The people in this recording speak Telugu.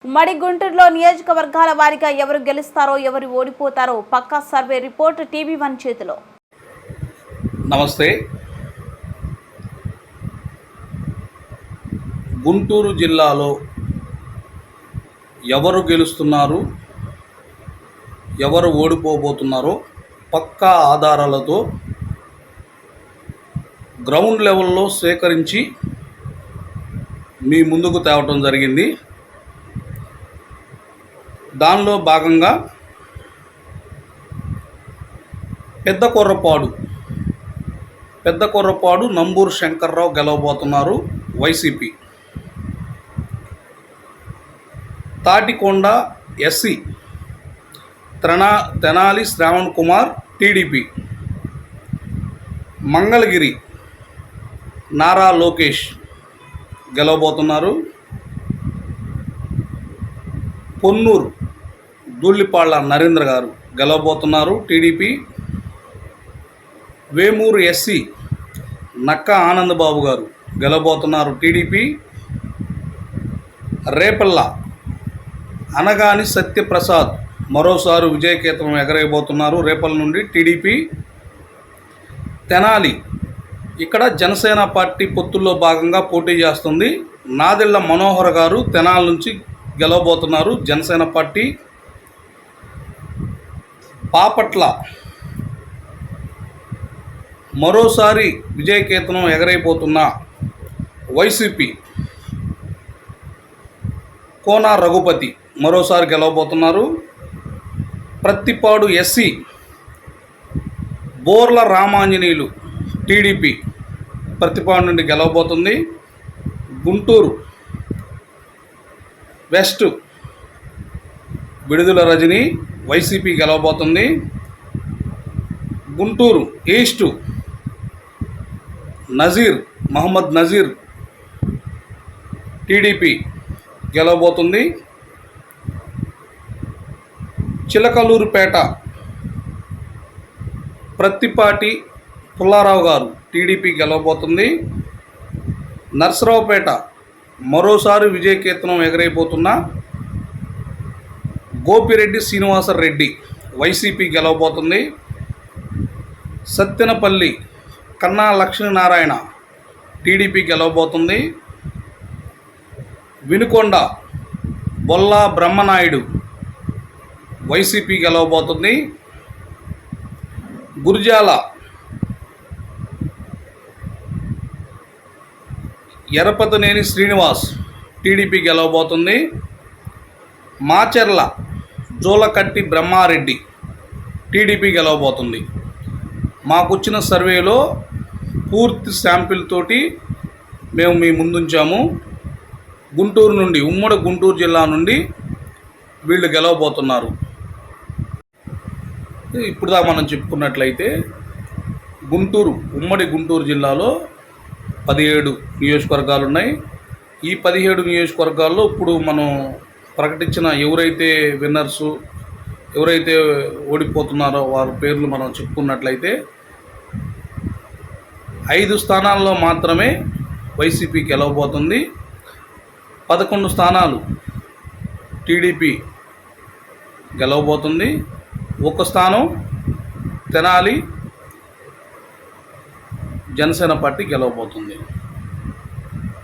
ఉమ్మడి గుంటూరులో నియోజకవర్గాల వారీగా ఎవరు గెలుస్తారో ఎవరు ఓడిపోతారో పక్కా సర్వే రిపోర్ట్ టీవీ1 చేతిలో. నమస్తే. గుంటూరు జిల్లాలో ఎవరు గెలుస్తున్నారు, ఎవరు ఓడిపోబోతున్నారో పక్కా ఆధారాలతో గ్రౌండ్ లెవెల్లో సేకరించి మీ ముందుకు తేవటం జరిగింది. దానిలో భాగంగా పెద్ద కొర్రపాడు నంబూరు శంకర్రావు గెలవబోతున్నారు YCP. Tadikonda SC Tenali Shravan Kumar TDP. Mangalagiri Nara Lokesh గెలవబోతున్నారు. పొన్నూరు ధూళిపాళ్ల నరేంద్ర గారు గెలవబోతున్నారు టీడీపీ. వేమూరు ఎస్సీ నక్కా ఆనందబాబు గారు గెలవబోతున్నారు టీడీపీ. రేపల్ల అనగాని సత్యప్రసాద్ మరోసారి విజయకేతనం ఎగరేయబోతున్నారు రేపల్ల నుండి టీడీపీ. తెనాలి ఇక్కడ జనసేన పార్టీ పొత్తుల్లో భాగంగా పోటీ చేస్తుంది. నాదెళ్ల మనోహర్ గారు తెనాలి నుంచి గెలవబోతున్నారు జనసేన పార్టీ. బాపట్ల మరోసారి విజయకేతనం ఎగరైపోతున్న వైసీపీ కోన రఘుపతి మరోసారి గెలవబోతున్నారు. ప్రత్తిపాడు ఎస్సీ బోర్ల రామాంజనేయులు టీడీపీ ప్రత్తిపాడు నుండి గెలవబోతుంది. గుంటూరు వెస్ట్ విడుదల రజని వైసీపీ గెలవబోతుంది. గుంటూరు ఈస్ట్ మహమ్మద్ నజీర్ టీడీపీ గెలవబోతుంది. చిలకలూరుపేట ప్రత్తిపాటి పుల్లారావు గారు టీడీపీ గెలవబోతుంది. నర్సరావుపేట మరోసారి విజయకేతనం ఎగరైపోతున్న గోపిరెడ్డి శ్రీనివాసరెడ్డి వైసీపీ గెలవబోతుంది. సత్తెనపల్లి కన్నా లక్ష్మీనారాయణ టీడీపీ గెలవబోతుంది. వినుకొండ బొల్లా బ్రహ్మనాయుడు వైసీపీ గెలవబోతుంది. గురిజాల ఎరపతనేని శ్రీనివాస్ టీడీపీ గెలవబోతుంది. మాచెర్ల జోలకట్టి బ్రహ్మారెడ్డి టీడీపీ గెలవబోతుంది. మాకొచ్చిన సర్వేలో పూర్తి శాంపిల్ తోటి మేము మీ ముందుంచాము. గుంటూరు నుండి ఉమ్మడి గుంటూరు జిల్లా నుండి వీళ్ళు గెలవబోతున్నారు. ఇప్పుడుదా మనం చెప్పుకున్నట్లయితే ఉమ్మడి గుంటూరు జిల్లాలో 17 నియోజకవర్గాలు ఉన్నాయి. ఈ 17 నియోజకవర్గాల్లో ఇప్పుడు మనం ప్రకటించిన ఎవరైతే విన్నర్సు, ఎవరైతే ఓడిపోతున్నారో వారి పేర్లు మనం చెప్పుకున్నట్లయితే 5 స్థానాల్లో మాత్రమే వైసీపీ గెలవబోతుంది. 11 స్థానాలు టీడీపీ గెలవబోతుంది. 1 స్థానం తెనాలి జనసేన పార్టీ గెలవబోతుంది.